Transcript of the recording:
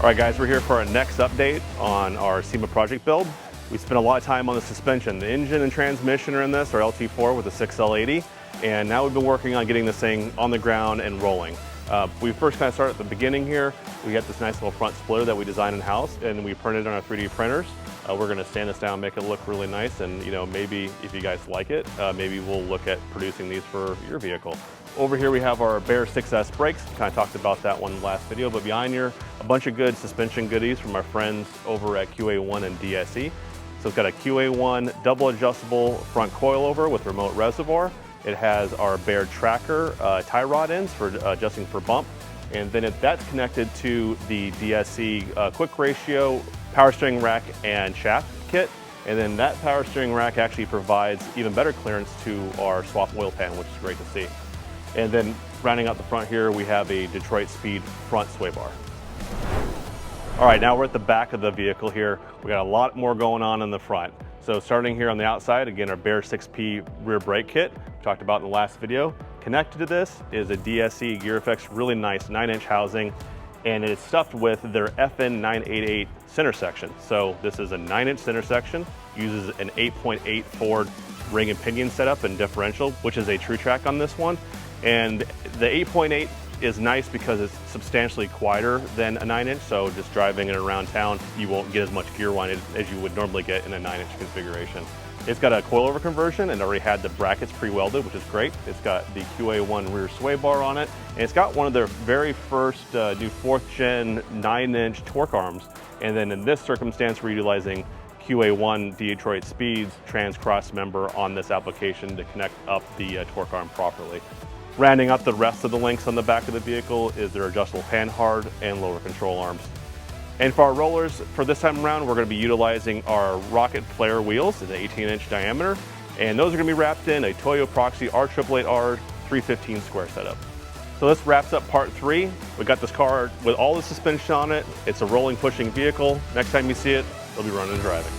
All right guys, we're here for our next update on our SEMA project build. We spent a lot of time on the suspension. The engine and transmission are in this, our LT4 with a 6L80, and now we've been working on getting this thing on the ground and rolling. We first kind of started at the beginning here. We got this nice little front splitter that we designed in-house, and we printed on our 3D printers. We're going to stand this down, make it look really nice, and maybe if you guys like it, maybe we'll look at producing these for your vehicle. Over here we have our Baer 6S brakes. Kind of talked about that one in the last video, but behind here, a bunch of good suspension goodies from our friends over at QA1 and DSE. So it's got a QA1 double adjustable front coilover with remote reservoir. It has our Baer tracker tie rod ends for adjusting for bump. And then that's connected to the DSE quick ratio power steering rack and shaft kit. And then that power steering rack actually provides even better clearance to our swap oil pan, which is great to see. And then rounding out the front here, we have a Detroit Speed front sway bar. All right, now we're at the back of the vehicle here. We got a lot more going on in the front. So starting here on the outside, again, our Baer 6P rear brake kit, we talked about in the last video. Connected to this is a DSE Gear Effects really nice 9-inch housing, and it's stuffed with their FN988 center section. So this is a 9-inch center section, uses an 8.8 Ford ring and pinion setup and differential, which is a true track on this one. And the 8.8 is nice because it's substantially quieter than a 9-inch, so just driving it around town, you won't get as much gear whine as you would normally get in a 9-inch configuration. It's got a coilover conversion and already had the brackets pre-welded, which is great. It's got the QA1 rear sway bar on it, and it's got one of their very first new 4th gen 9-inch torque arms. And then in this circumstance, we're utilizing QA1 Detroit Speed's trans cross member on this application to connect up the torque arm properly. Rounding up the rest of the links on the back of the vehicle is their adjustable panhard and lower control arms. And for our rollers, for this time around, we're going to be utilizing our Rocket Flare wheels in an 18-inch diameter, and those are going to be wrapped in a Toyo Proxes R888Rs 315 square setup. So this wraps up part 3. We got this car with all the suspension on it. It's a rolling, pushing vehicle. Next time you see it, it'll be running and driving.